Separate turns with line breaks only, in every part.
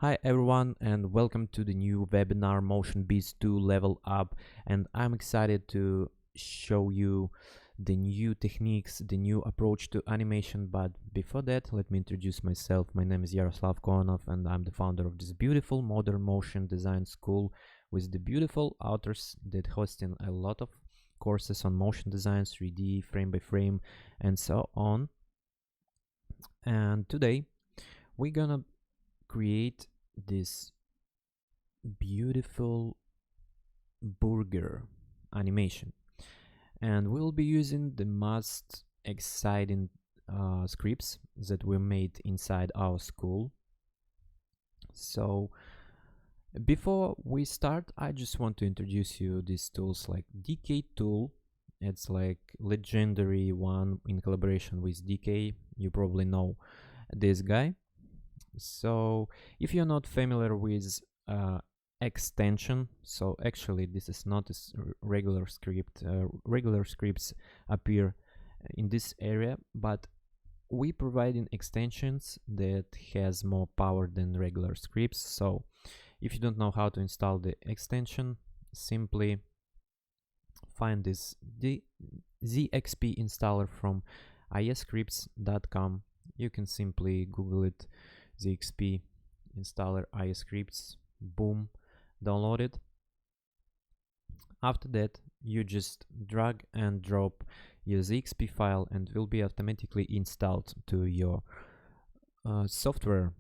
Hi everyone and welcome to the new webinar Motion Beast 2 Level Up, and I'm excited to show you the new techniques, the new approach to animation. But before that, let me introduce myself. My name is Yaroslav Konov and I'm the founder of this beautiful modern motion design school with the beautiful authors that hosting a lot of courses on motion design, 3D, frame by frame, and so on. And today we're gonna create this beautiful burger animation, and we'll be using the most exciting scripts that we made inside our school. So before we start, I just want to introduce you these tools like DK tool. It's like legendary one in collaboration with DK. You probably know this guy. So if you're not familiar with extension, so actually this is not a regular script. Regular scripts appear in this area, but we providing extensions that has more power than regular scripts. So if you don't know how to install the extension, simply find this ZXP installer from iscripts.com. You can simply Google it, ZXP installer iscripts, boom, download it. After that, you just drag and drop your ZXP file and it will be automatically installed to your software.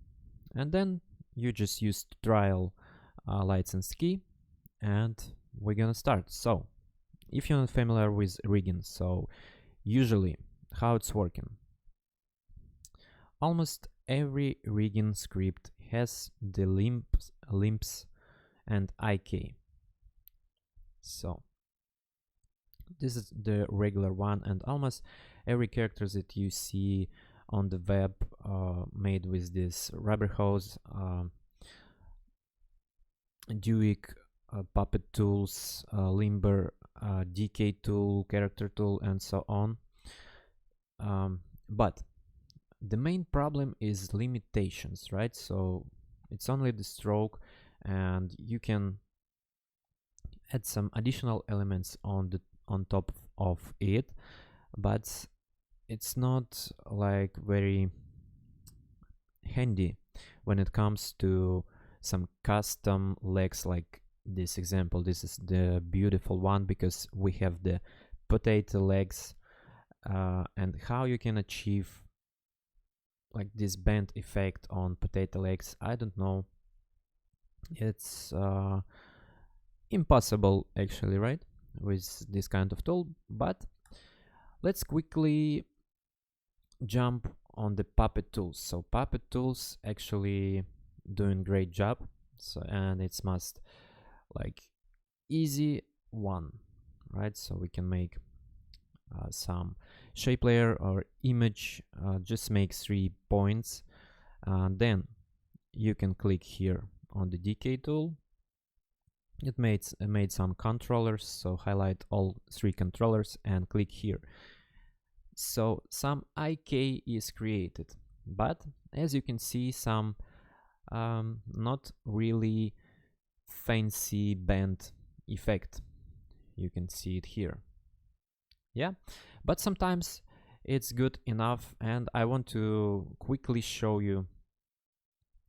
And then you just use trial license key and we're gonna start. So if you're not familiar with rigging, so usually how it's working, almost every rigging script has the limps and IK. So this is the regular one, and almost every character that you see on the web made with this rubber hose, Duik, puppet tools, Limber, DK tool, character tool, and so on. But the main problem is limitations, right? So it's only the stroke, and you can add some additional elements on top of it, but it's not like very handy when it comes to some custom legs like this example. This is the beautiful one because we have the potato legs, and how you can achieve like this bend effect on potato legs, I don't know. It's impossible actually, right, with this kind of tool. But let's quickly jump on the puppet tools. So puppet tools actually doing great job. So and it's must like easy one, right? So we can make some shape layer or image, just make 3 points, and then you can click here on the DK tool. It made some controllers, so highlight all 3 controllers and click here. So some IK is created, but as you can see, some not really fancy bend effect. You can see it here. Yeah, but sometimes it's good enough, and I want to quickly show you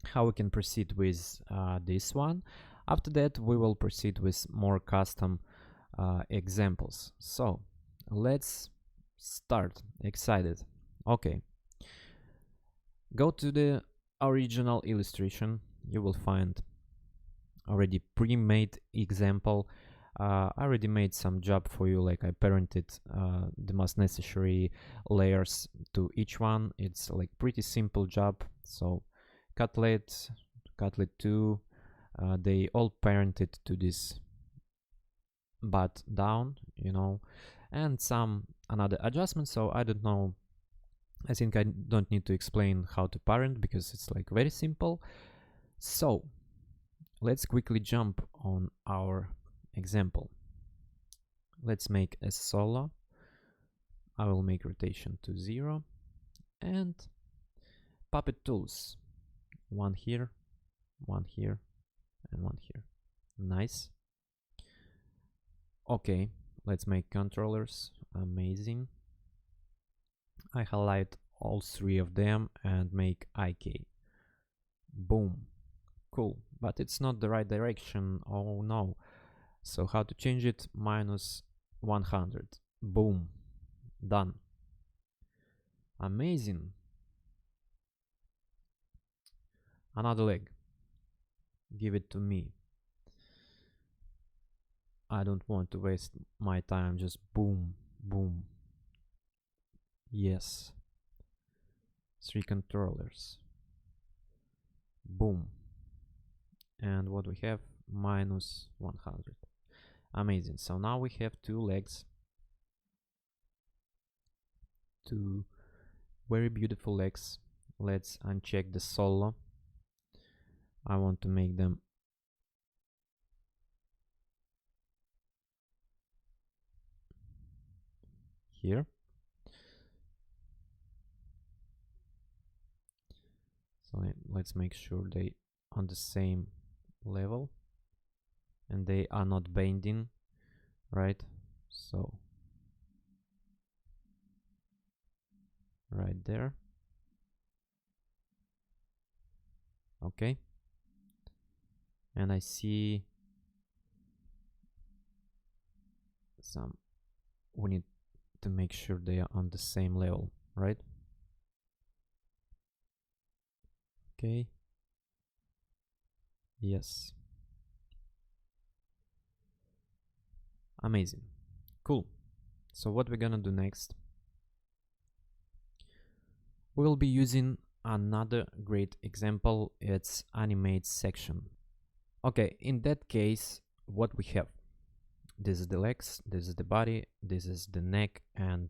how we can proceed with this one. After that, we will proceed with more custom examples. So let's start. Excited. Okay, go to the original illustration. You will find already pre-made example. I already made some job for you, like I parented the most necessary layers to each one. It's like pretty simple job. So Cutlet 2, they all parented to this butt down, and some another adjustment. So I don't know, I think I don't need to explain how to parent because it's like very simple. So let's quickly jump on our example. Let's make a solo. I will make rotation to 0 and puppet tools, one here one here and one here. Nice. Okay, let's make controllers. Amazing. I highlight all three of them and make IK. Boom. Cool, but it's not the right direction. Oh no. So how to change it? Minus 100. Boom. Done. Amazing. Another leg. Give it to me. I don't want to waste my time. Just boom, boom. Yes. 3 controllers. Boom. And what we have? Minus 100. Amazing. So now we have 2 legs. 2 very beautiful legs. Let's uncheck the solo. I want to make them here. So let's make sure they on the same level and they are not bending, right? So right there. Okay. And I see some, we need to make sure they are on the same level, right? Okay. Yes. Amazing. Cool. So what we're gonna do next? We will be using another great example. It's animate section. Okay, in that case, what we have? This is the legs, this is the body, this is the neck and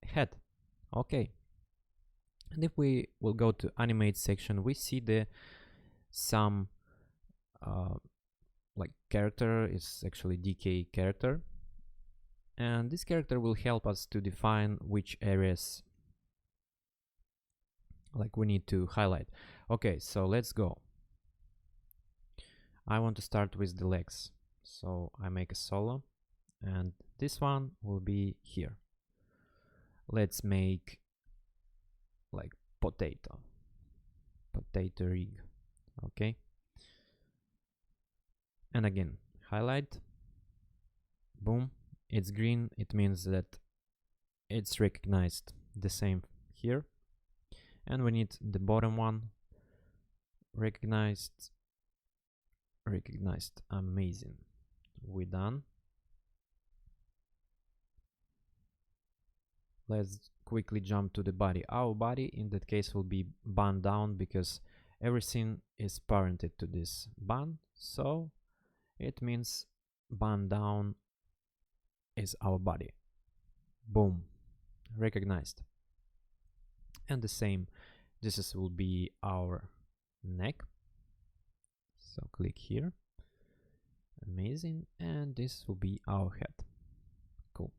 head. Okay. And if we will go to animate section, we see the some like character is actually DK character, and this character will help us to define which areas like we need to highlight. Okay, so let's go. I want to start with the legs, so I make a solo and this one will be here. Let's make like potato rig. Okay, and again highlight. Boom, it's green, it means that it's recognized. The same here, and we need the bottom one recognized. Amazing, we're done. Let's quickly jump to the body. Our body in that case will be bun down because everything is parented to this bun, so it means bun down is our body. Boom, recognized. And the same, this will be our neck, so click here. Amazing. And this will be our head. Cool.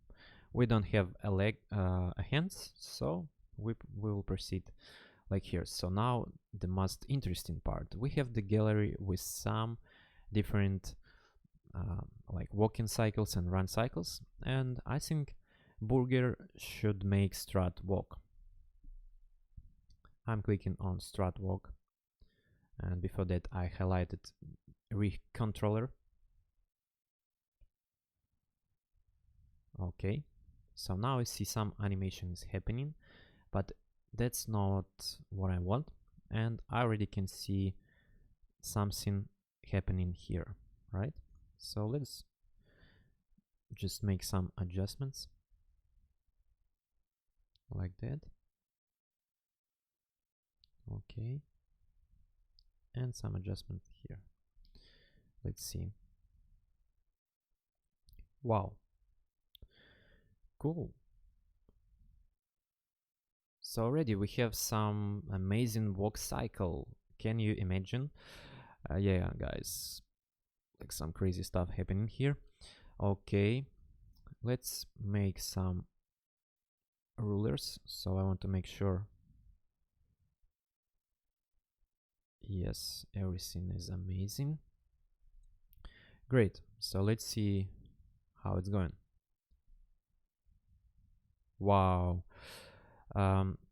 We don't have a leg, a hands, so we will proceed like here. So now the most interesting part, we have the gallery with some different like walking cycles and run cycles, and I think Burger should make strut walk. I'm clicking on strut walk, and before that I highlighted controller. Okay, so now I see some animation is happening, but that's not what I want, and I already can see something happening here, right? So let's just make some adjustments like that. Okay, and some adjustment here. Let's see. Wow, cool. So already we have some amazing walk cycle. Can you imagine? Yeah, guys, like some crazy stuff happening here. Okay, let's make some rulers. So I want to make sure. Yes, everything is amazing. Great. So let's see how it's going. Wow.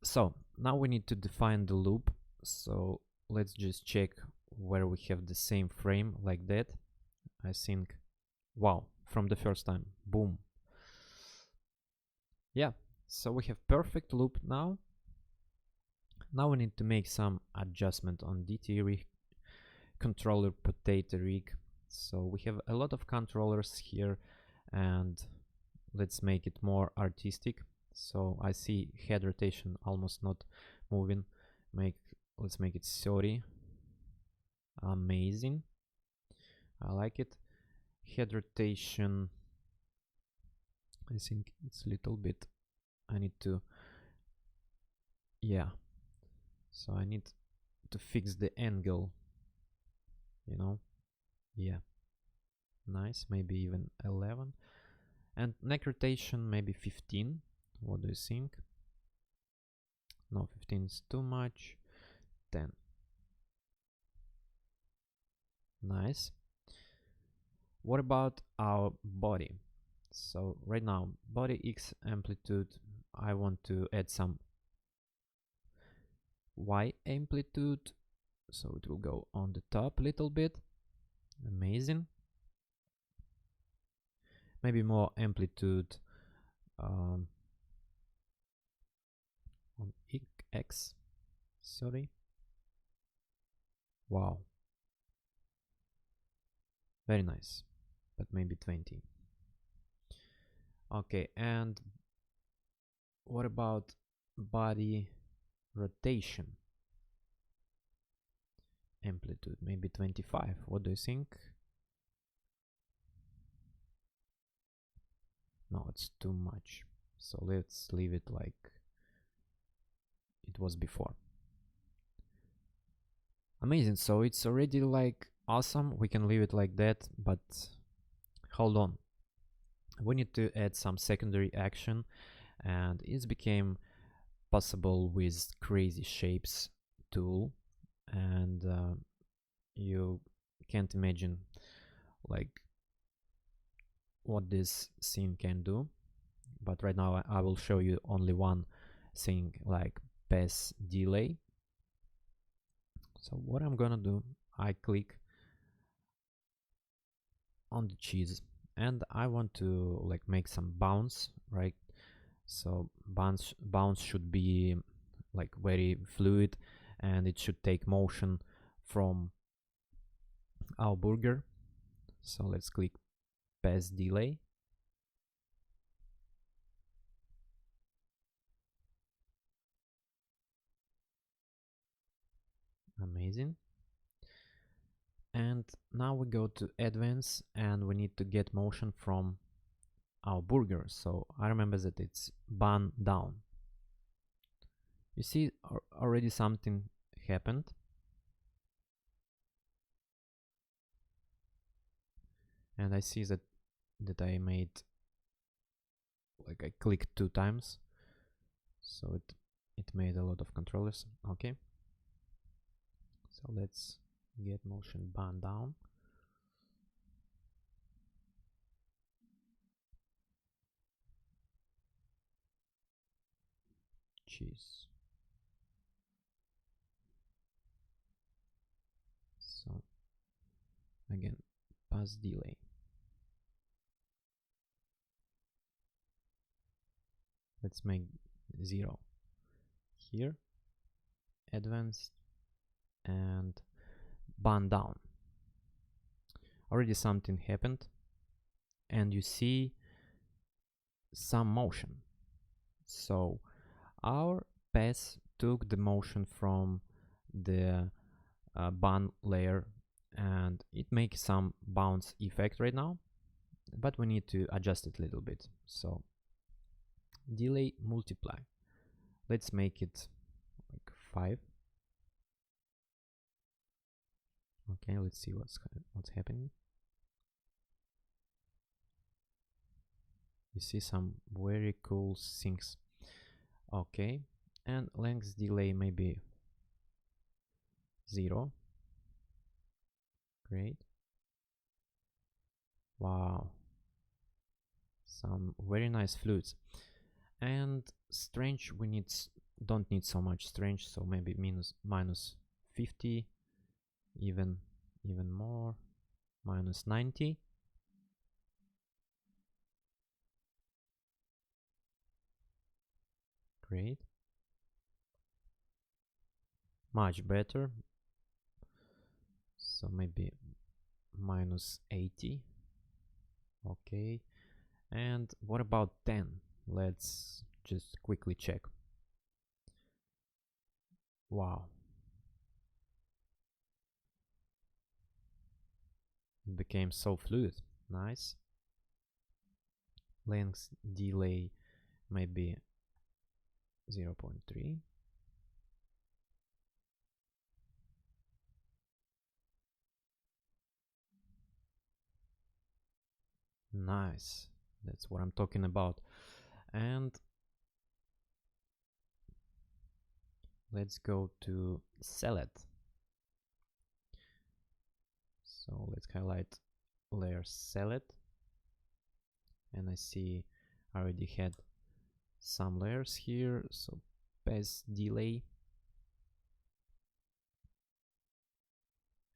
So now we need to define the loop. So let's just check where we have the same frame like that. I think, wow, from the first time, boom. Yeah, so we have perfect loop now. Now we need to make some adjustment on DT rig, controller potato rig. So we have a lot of controllers here, and let's make it more artistic. So I see head rotation almost not moving. Let's make it 30. Amazing. I like it. Head rotation, I think it's a little bit, I need to, yeah, so I need to fix the angle, you know. Yeah, nice. Maybe even 11. And neck rotation maybe 15. What do you think? No, 15 is too much. 10. Nice. What about our body? So right now, body X amplitude, I want to add some Y amplitude, so it will go on the top a little bit. Amazing. Maybe more amplitude on X. Sorry. Wow. Very nice. But maybe 20. Okay, and what about body rotation? Amplitude, maybe 25. What do you think? No, it's too much. So let's leave it like it was before. Amazing. So it's already like awesome. We can leave it like that, but hold on. We need to add some secondary action, and it became possible with crazy shapes tool, and you can't imagine like what this scene can do. But right now I will show you only one thing, like pass delay. So what I'm gonna do, I click on the cheese and I want to like make some bounce, right? So bounce should be like very fluid, and it should take motion from our burger. So let's click pass delay. Amazing. And now we go to advance, and we need to get motion from our burger. So I remember that it's bun down. You see already something happened. And I see that I made, like, I clicked 2 times, so it made a lot of controllers. Okay, so let's get motion bun down. Cheese. So again, pass delay. Let's make 0 here, advanced, and bun down. Already something happened, and you see some motion. So our pass took the motion from the bun layer, and it makes some bounce effect right now, but we need to adjust it a little bit. So delay multiply, let's make it like 5. Okay, let's see what's happening. You see some very cool things. Okay, and length delay maybe 0. Great. Wow. Some very nice fluids. And strange, don't need so much strange, so maybe minus 50, even more, minus 90. Great. Much better. So maybe minus 80. Okay. And what about 10? Let's just quickly check. Wow. It became so fluid. Nice. Length delay maybe 0.3. Nice. That's what I'm talking about. And let's go to salad. So let's highlight layer salad. And I see I already had some layers here. So pass delay.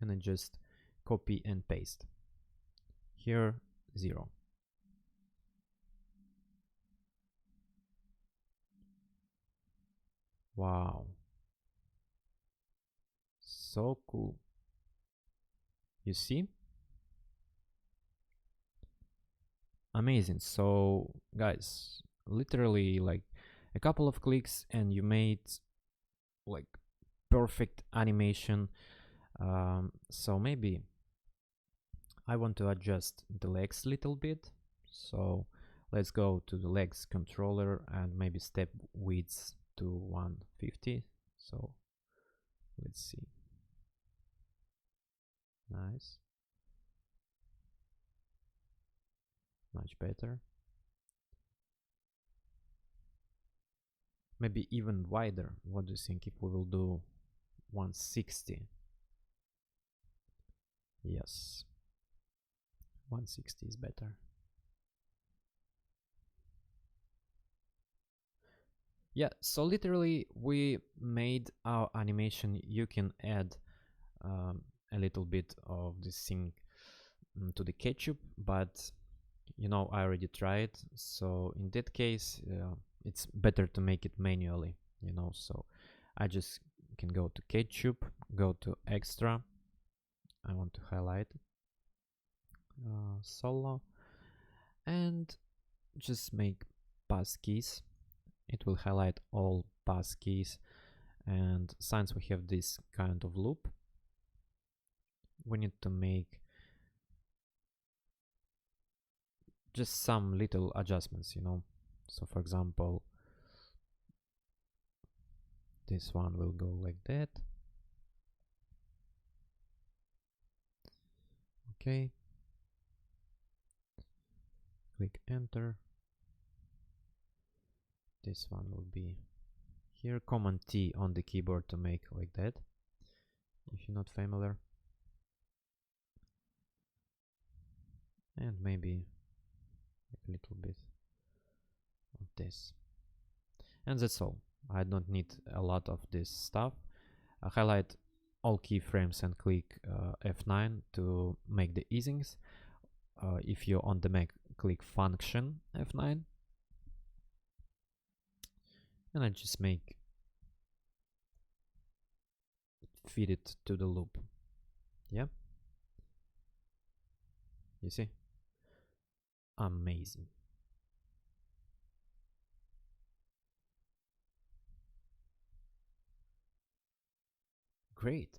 And I just copy and paste. Here 0. Wow. So cool. You see? Amazing. So guys, literally like a couple of clicks and you made like perfect animation. So maybe I want to adjust the legs a little bit. So let's go to the legs controller and maybe step width to 150. So let's see. Nice. Much better. Maybe even wider. What do you think if we will do 160? Yes. 160 is better. Yeah, so literally we made our animation. You can add a little bit of this thing to the ketchup, but you know, I already tried. So in that case, it's better to make it manually, you know. So I just can go to ketchup, go to extra. I want to highlight solo and just make passkeys. It will highlight all passkeys. And since we have this kind of loop, we need to make just some little adjustments, you know. So for example, this one will go like that. Okay. Click enter. This one will be here. Command T on the keyboard to make like that, if you're not familiar. And maybe a little bit of this. And that's all. I don't need a lot of this stuff. I highlight all keyframes and click F9 to make the easings. If you're on the Mac, click function F9. And I just feed it to the loop. Yeah. You see? Amazing. Great.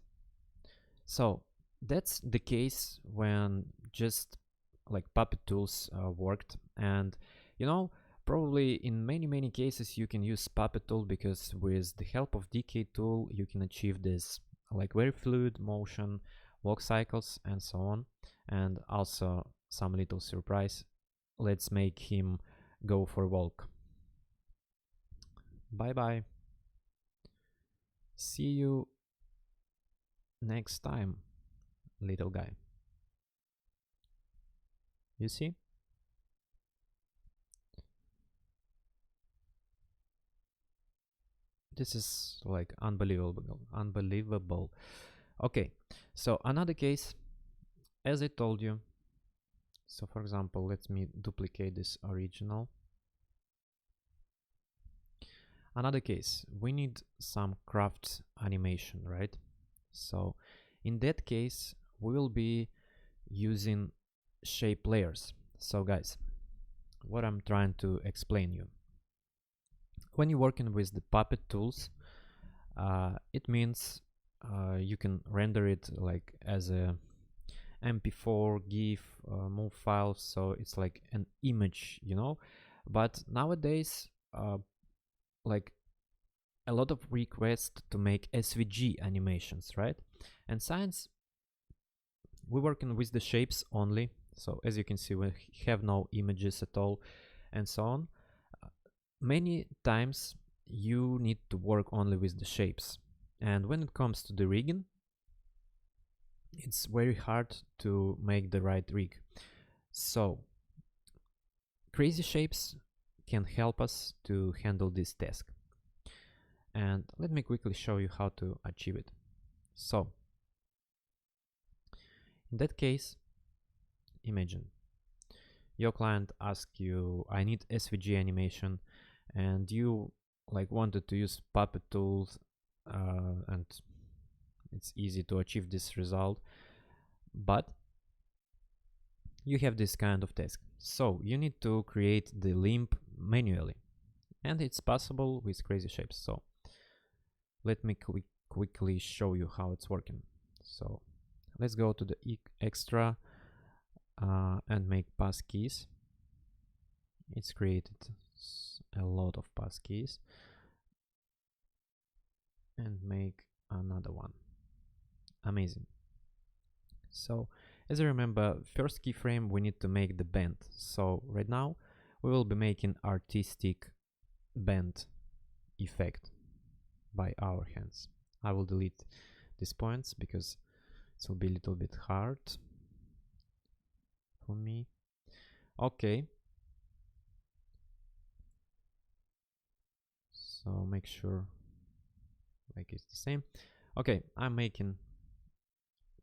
So that's the case when just like Puppet tools worked. And you know, probably in many cases you can use Puppet tool because with the help of DK tool you can achieve this like very fluid motion, walk cycles and so on. And also some little surprise. Let's make him go for a walk. Bye bye. See you next time, little guy. You see? This is like unbelievable. Okay, so another case, as I told you. So for example, let me duplicate this original. Another case, we need some craft animation, right? So in that case, we will be using shape layers. So guys, what I'm trying to explain you. When you're working with the Puppet tools, it means you can render it like as a MP4, GIF, MOV file, so it's like an image, you know. But nowadays, like a lot of requests to make SVG animations, right? And since we're working with the shapes only, so as you can see, we have no images at all, and so on. Many times you need to work only with the shapes, and when it comes to the rigging, it's very hard to make the right rig. So Crazy Shapes can help us to handle this task, and let me quickly show you how to achieve it. So in that case, imagine your client asks you, I need SVG animation, and you like wanted to use Puppet tools, and it's easy to achieve this result, but you have this kind of task. So you need to create the limb manually, and it's possible with Crazy Shapes. So let me quickly show you how it's working. So let's go to the extra and make passkeys. It's created a lot of passkeys, and make another one. Amazing. So as you remember, first keyframe we need to make the bend. So right now we will be making artistic bend effect by our hands. I will delete these points because it will be a little bit hard for me. Okay. So make sure like it's the same. Okay, I'm making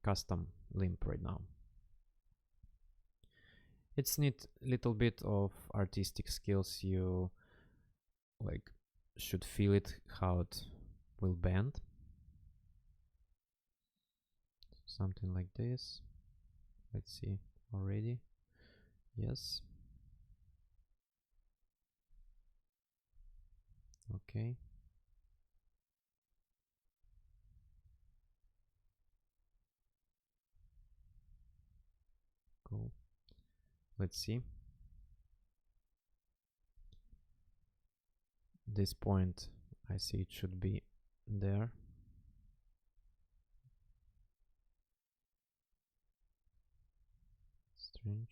custom limb right now. It's need little bit of artistic skills. You like should feel it how it will bend. Something like this. Let's see already. Yes. Okay. Cool. Let's see. This point, I see it should be there. Strange.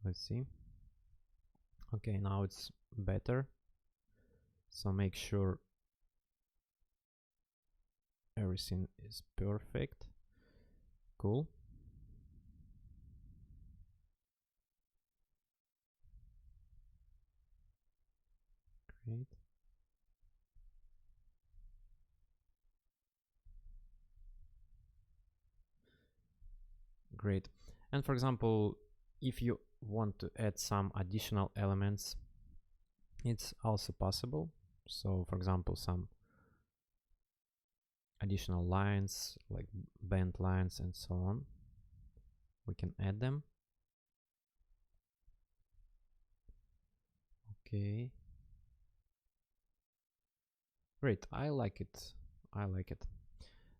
Let's see. Okay, now it's better. So make sure everything is perfect. Cool. Great. Great. And for example, if you want to add some additional elements, it's also possible. So for example, some additional lines like bent lines and so on, we can add them. Okay. Great. I like it. I like it.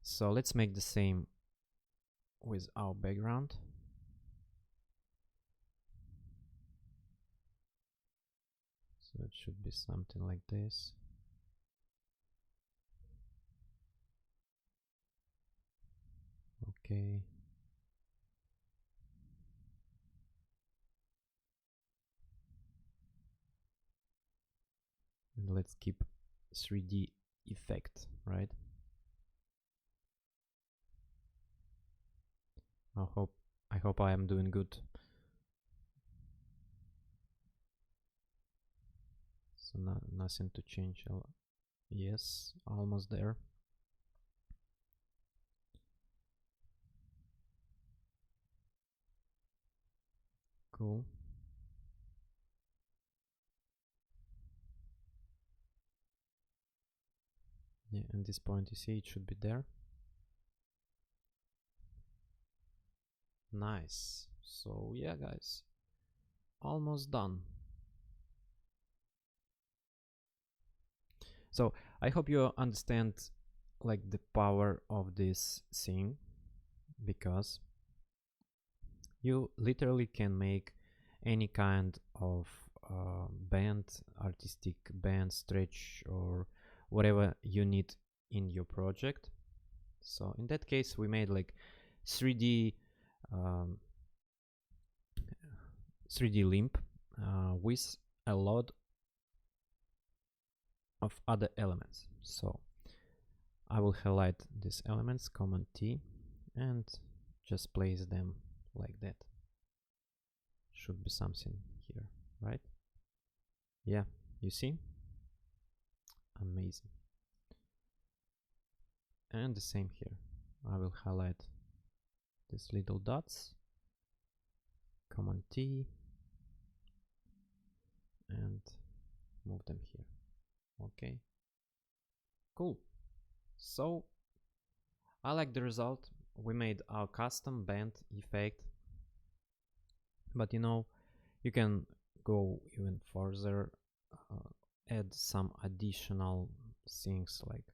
So let's make the same with our background. So it should be something like this. Okay. let's keep 3D effect, right? I hope I am doing good. So nothing to change. Yes, almost there. Cool. Yeah, and this point you see it should be there. Nice. So yeah, guys, almost done. So I hope you understand like the power of this thing, because you literally can make any kind of band, artistic band, stretch, or whatever you need in your project. So in that case, we made like 3D 3D limb with a lot of other elements. So I will highlight these elements, Command T, and just place them like that. Should be something here, right? Yeah, you see? Amazing. And the same here. I will highlight these little dots, Command T, and move them here. Okay, cool. So I like the result. We made our custom band effect, but you can go even further, add some additional things like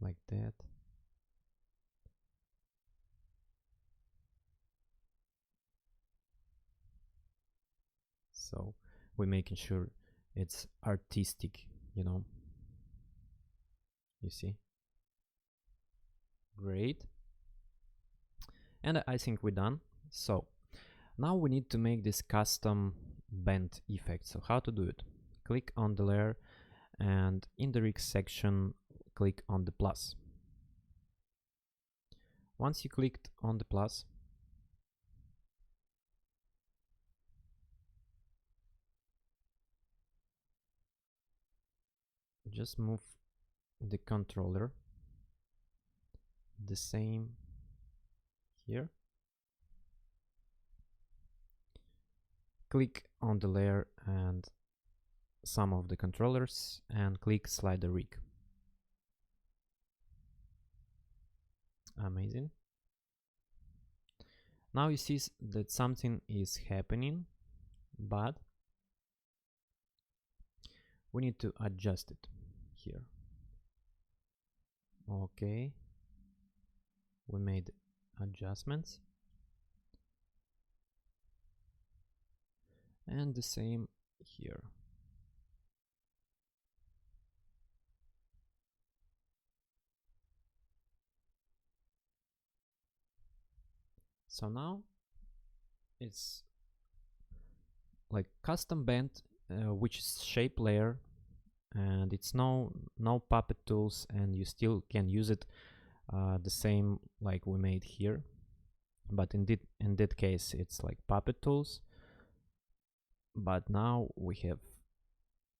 like that. So we're making sure it's artistic, you see. Great. And I think we're done. So now we need to make this custom bend effect. So how to do it? Click on the layer, and in the rig section click on the plus. Once you clicked on the plus, just move the controller the same here. Click on the layer and some of the controllers and click slider rig. Amazing. Now you see that something is happening, but we need to adjust it here. Okay, we made adjustments, and the same here. So now it's like custom band, which is shape layer, and it's no puppet tools, and you still can use it the same like we made here, but in that case it's like puppet tools. But now we have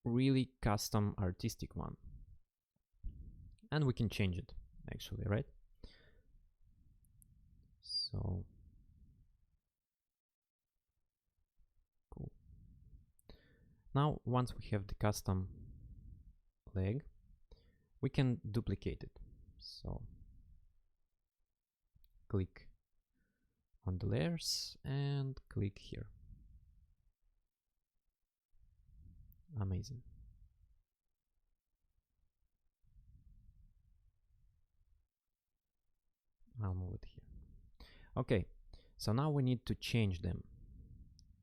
really custom artistic one, and we can change it actually, right? So cool. Now once we have the custom leg, we can duplicate it. So click on the layers and click here. Amazing. I'll move it here. Okay, so now we need to change them.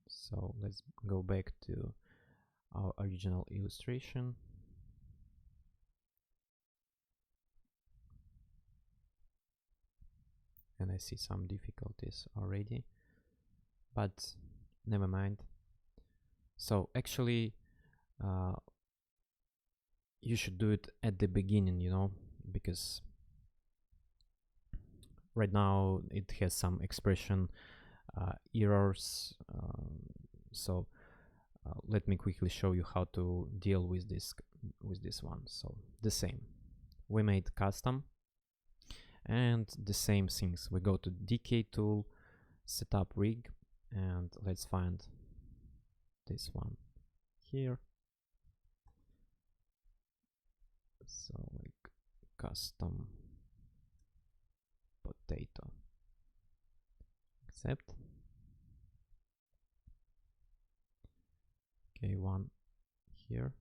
So let's go back to our original illustration. and I see some difficulties already, but never mind. So actually you should do it at the beginning, you know, because right now it has some expression errors. So let me quickly show you how to deal with this one. So the same, we made custom, and the same things. We go to decay tool, setup rig, and let's find this one here. So like custom potato, accept. Okay, one here,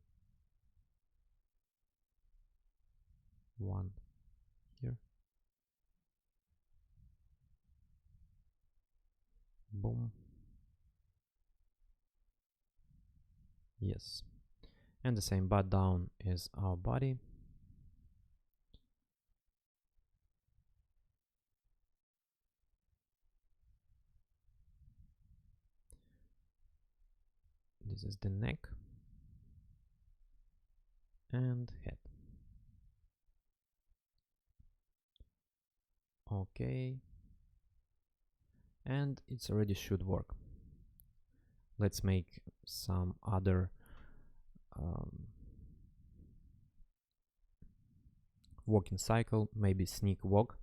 one here, boom, yes. And the same butt down is our body. This is the neck and head. Okay, and it's already should work. Let's make some other walking cycle, maybe sneak walk.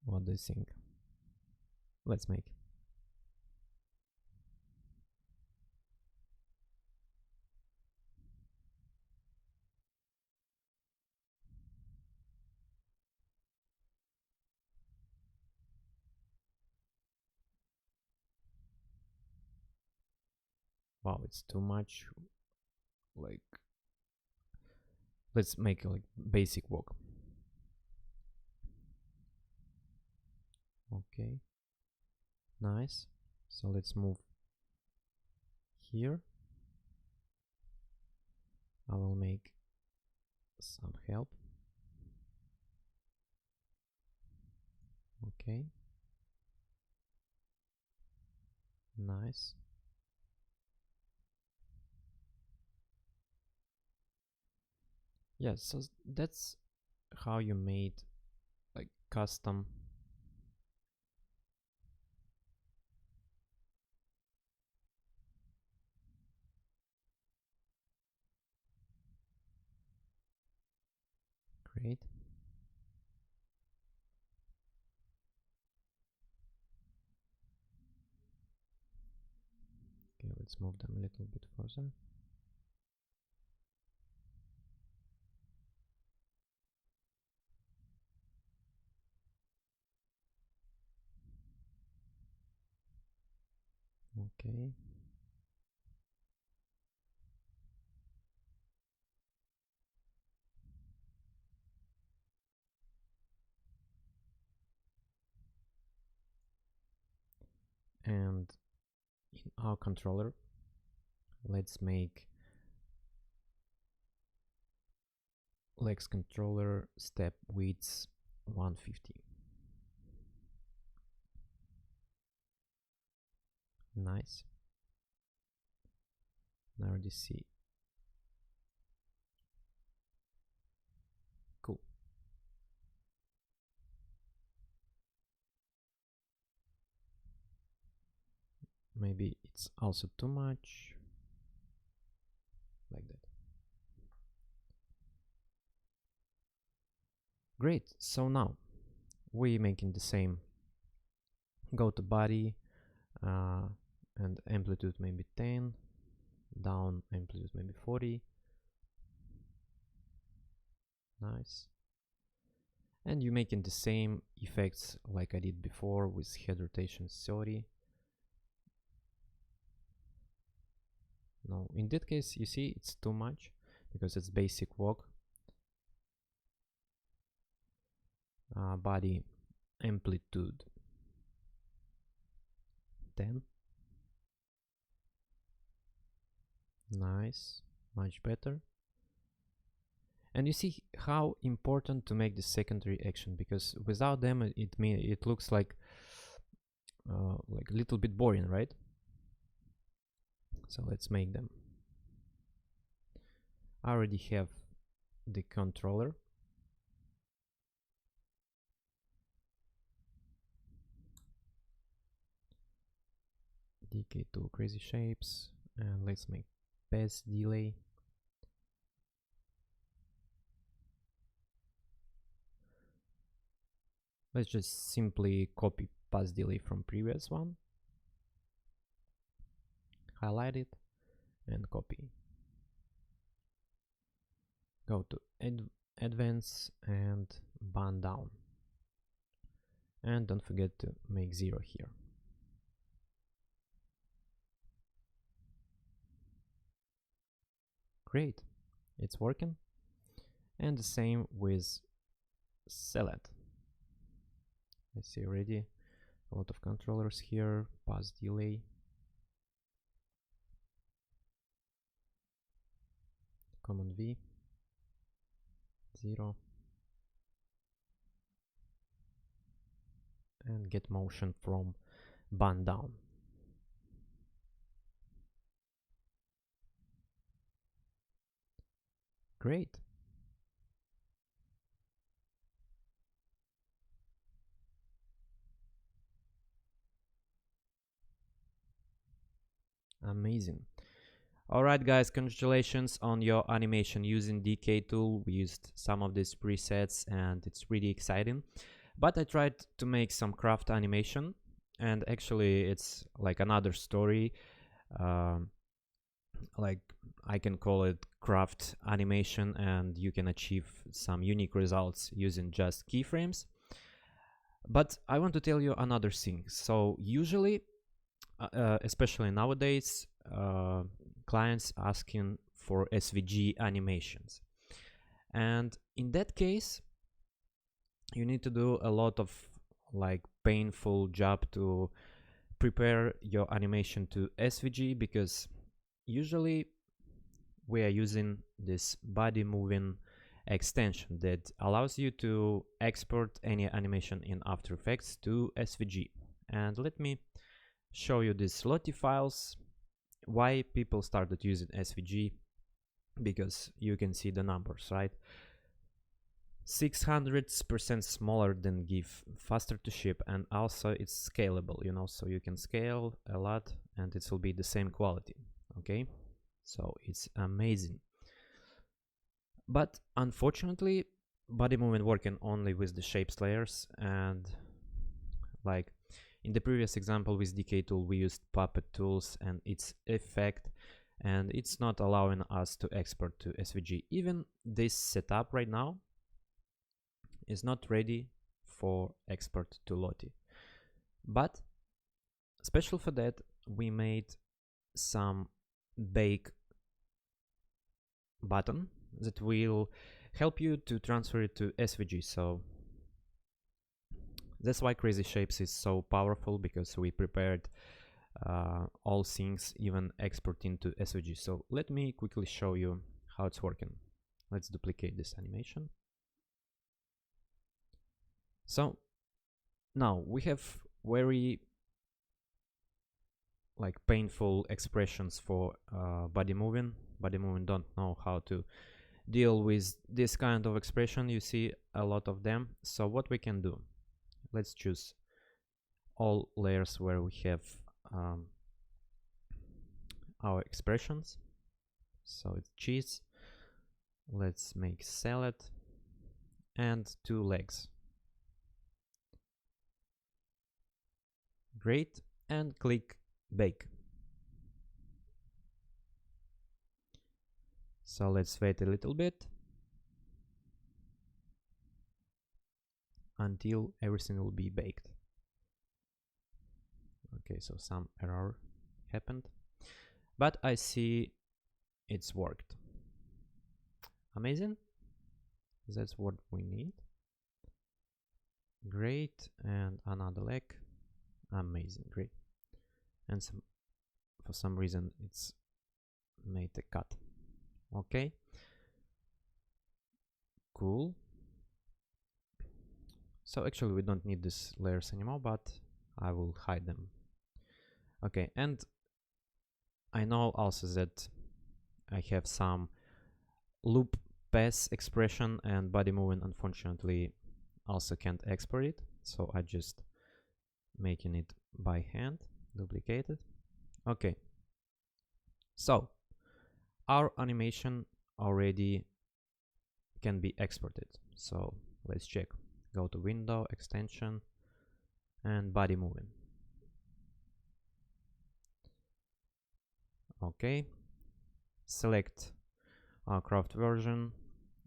What do you think? Let's make. Wow, it's too much. Like, let's make like basic walk. Okay, nice. So let's move here. I will make some help. Okay, nice. Yeah, so that's how you made like custom. Great. Okay, let's move them a little bit further. Okay. And in our controller, let's make legs controller step width 150. Nice. I already see. Cool. Maybe it's also too much. Like that. Great. So now we making the same. Go to body and amplitude maybe 10, down amplitude maybe 40. Nice. And you making the same effects like I did before with head rotation 30. No, in that case, you see, it's too much because it's basic walk. Body amplitude 10. Nice, much better. And you see how important to make the secondary action, because without them it looks like a little bit boring, right? So let's make them. I already have the controller. Decay to crazy shapes, and let's make path delay. Let's just simply copy path delay from previous one, highlight it, and copy. Go to advance and band down, and don't forget to make 0 here. Great, it's working. And the same with select. I see already a lot of controllers here. Path delay, Command V, 0, and get motion from band down. Great. Amazing. Alright guys, congratulations on your animation using Decay tool. We used some of these presets and it's really exciting. But I tried to make some craft animation, and actually it's like another story. Like I can call it craft animation, and you can achieve some unique results using just keyframes. But I want to tell you another thing. So usually, especially nowadays, clients asking for SVG animations, and in that case you need to do a lot of like painful job to prepare your animation to SVG, because usually we are using this body moving extension that allows you to export any animation in After Effects to SVG. And let me show you these Lottie files, why people started using SVG, because you can see the numbers, right? 600% smaller than GIF, faster to ship, and also it's scalable, you know, so you can scale a lot and it will be the same quality. Okay, so it's amazing. But unfortunately, body movement working only with the shapes layers, and like in the previous example with Decay tool we used Puppet tools and its effect, and it's not allowing us to export to SVG. Even this setup right now is not ready for export to Lottie. But special for that, we made some bake button that will help you to transfer it to SVG. So that's why Crazy Shapes is so powerful, because we prepared all things, even exporting to SVG. So let me quickly show you how it's working. Let's duplicate this animation. So now we have very like painful expressions for body moving. Body moving don't know how to deal with this kind of expression. You see a lot of them. So what we can do, let's choose all layers where we have our expressions. So it's cheese, let's make salad, and 2 legs. Great, and click bake. So let's wait a little bit until everything will be baked. Okay, so some error happened, but I see it's worked. Amazing. That's what we need. Great, and another leg. Amazing, great. And for some reason it's made a cut. Okay. cool. So actually we don't need these layers anymore, but I will hide them. Okay, and I know also that I have some loop pass expression, and body movement unfortunately also can't export it, so I just making it by hand, duplicated. Okay, so our animation already can be exported, so let's check. Go to window, extension, and body movement. Okay, select our craft version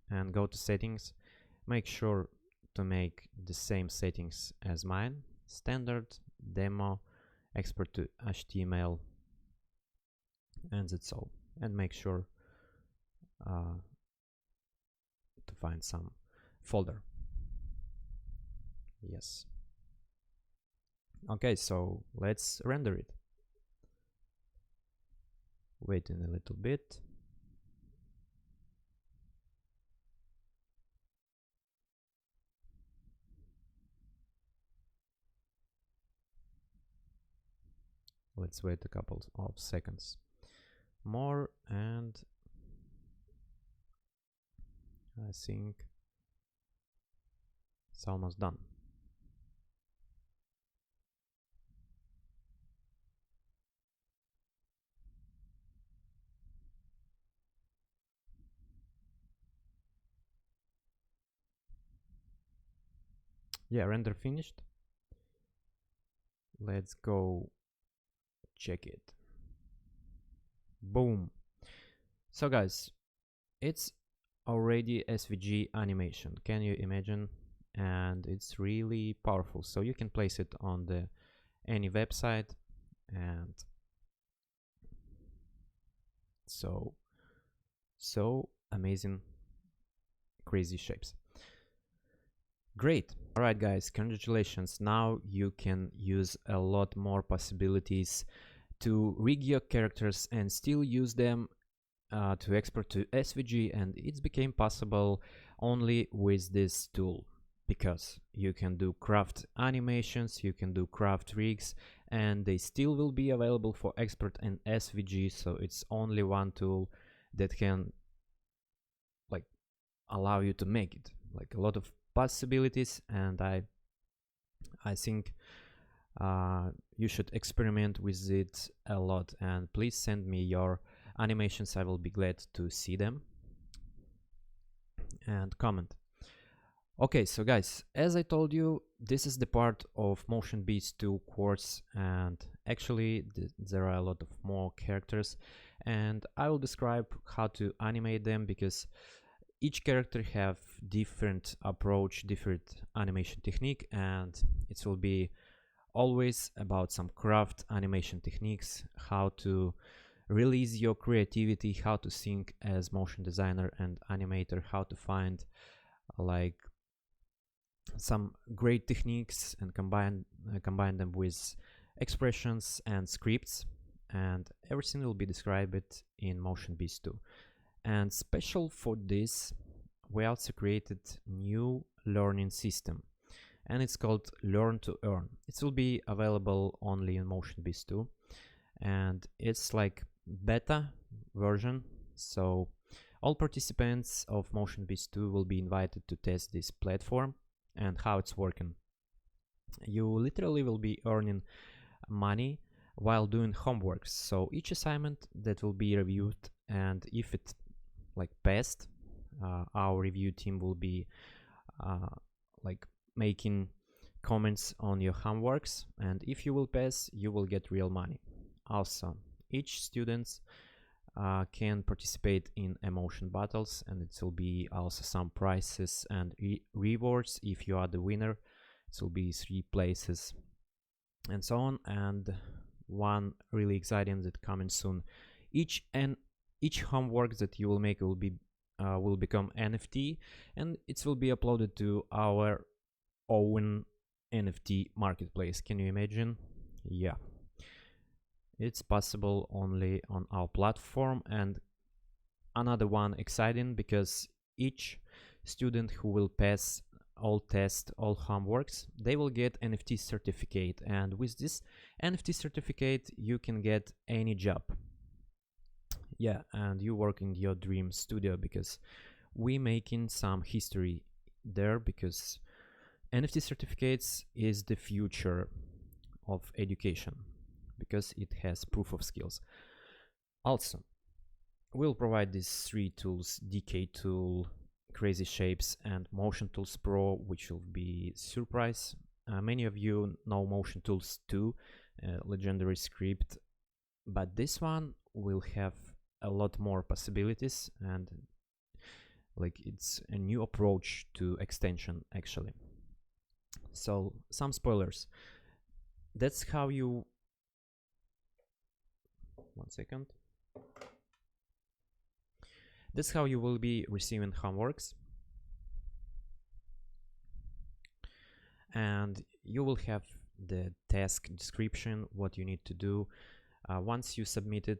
and go to settings. Make sure to make the same settings as mine: standard, demo, export to HTML, and that's all. And make sure to find some folder. Yes. Okay, so let's render it. Waiting a little bit. Let's wait a couple of seconds more, and I think it's almost done. Yeah, render finished. Let's go check it. Boom. So guys, it's already SVG animation. Can you imagine? And it's really powerful. So you can place it on the any website, and so amazing, crazy shapes. Great. All right, guys, congratulations. Now you can use a lot more possibilities to rig your characters and still use them to export to SVG, and it's became possible only with this tool, because you can do craft animations, you can do craft rigs, and they still will be available for export and SVG. So it's only one tool that can like allow you to make it, like a lot of possibilities. And I think you should experiment with it a lot, and please send me your animations. I will be glad to see them, and comment. Okay, so guys, as I told you, this is the part of Motion Beast 2 course, and actually there are a lot of more characters, and I will describe how to animate them, because each character have different approach, different animation technique, and it will be always about some craft animation techniques, how to release your creativity, how to think as motion designer and animator, how to find like some great techniques and combine them with expressions and scripts, and everything will be described in Motion Beast 2. And special for this, we also created new learning system, and it's called Learn to Earn. It will be available only in Motion Beast 2, and it's like beta version, so all participants of Motion Beast 2 will be invited to test this platform and how it's working. You literally will be earning money while doing homeworks. So each assignment that will be reviewed, and if it like passed, our review team will be like making comments on your homeworks, and if you will pass, you will get real money. Also, each student can participate in emotion battles, and it will be also some prizes and rewards. If you are the winner, it will be 3 places and so on. And one really exciting that coming soon, each homework that you will make will become NFT, and it will be uploaded to our own NFT marketplace. Can you imagine? Yeah, it's possible only on our platform. And another one exciting, because each student who will pass all tests, all homeworks, they will get NFT certificate, and with this NFT certificate you can get any job. Yeah, and you work in your dream studio, because we making some history there, because NFT certificates is the future of education, because it has proof of skills. Also, we'll provide these 3 tools: DK tool, Crazy Shapes, and Motion Tools Pro, which will be surprise. Many of you know Motion Tools 2, legendary script, but this one will have a lot more possibilities, and like it's a new approach to extension actually. So some spoilers. That's how you, one second. That's how you will be receiving homeworks, and you will have the task description, what you need to do. Once you submitted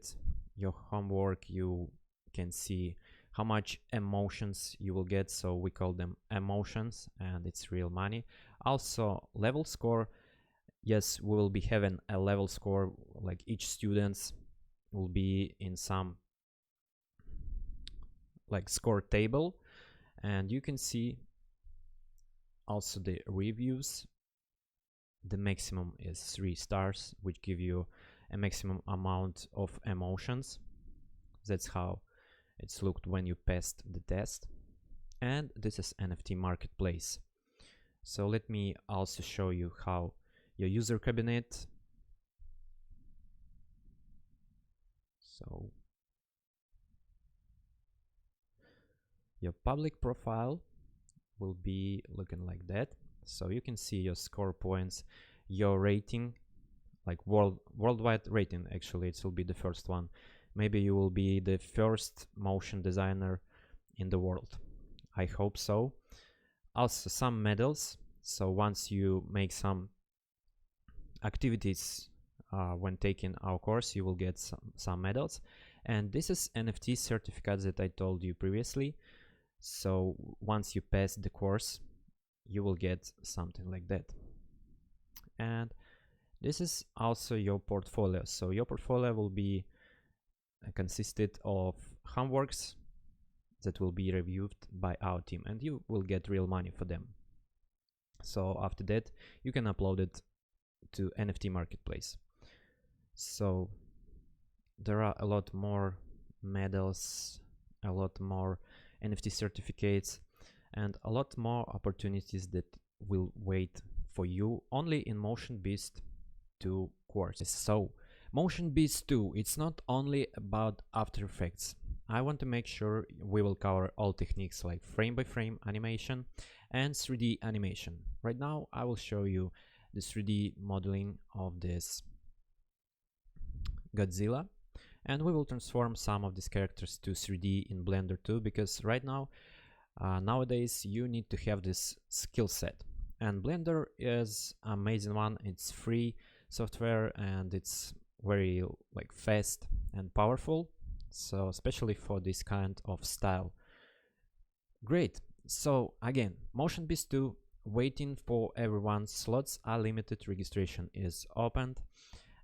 your homework, you can see how much emotions you will get, so we call them emotions, and it's real money. Also, level score. Yes, we will be having a level score, like each student will be in some like score table, and you can see also the reviews. The maximum is 3 stars, which give you a maximum amount of emotions. That's how it's looked when you passed the test. And this is NFT marketplace. So let me also show you how your user cabinet. So your public profile will be looking like that. So you can see your score points, your rating, like worldwide rating. Actually, it will be the first one. Maybe you will be the first motion designer in the world. I hope so. Also some medals. So once you make some activities when taking our course, you will get some medals. And this is NFT certificates that I told you previously. So once you pass the course, you will get something like that. And this is also your portfolio. So your portfolio will be consisted of homeworks that will be reviewed by our team, and you will get real money for them. So after that, you can upload it to NFT marketplace. So there are a lot more medals, a lot more NFT certificates, and a lot more opportunities that will wait for you only in MotionBeast 2 courses. So MotionBeast 2, it's not only about After Effects. I want to make sure we will cover all techniques like frame by frame animation and 3D animation. Right now I will show you the 3D modeling of this Godzilla, and we will transform some of these characters to 3D in Blender too, because right now nowadays you need to have this skill set, and Blender is an amazing one. It's free software and it's very like fast and powerful, so especially for this kind of style. Great. So again, MotionBeast 2 waiting for everyone. Slots are limited, registration is opened,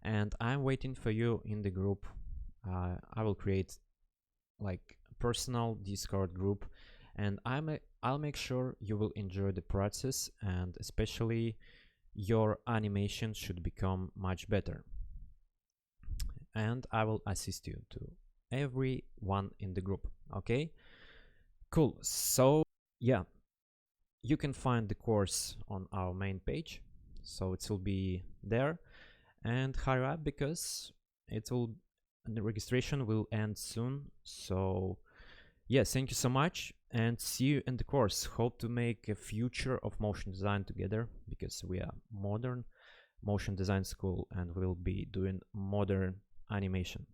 and I'm waiting for you in the group. I will create like a personal Discord group, and I'll make sure you will enjoy the process, and especially your animation should become much better. And I will assist you to everyone in the group. Okay, cool. So yeah, you can find the course on our main page, so it will be there, and hurry up because the registration will end soon. So yeah, thank you so much and see you in the course. Hope to make a future of motion design together, because we are modern motion design school and we'll be doing modern animation.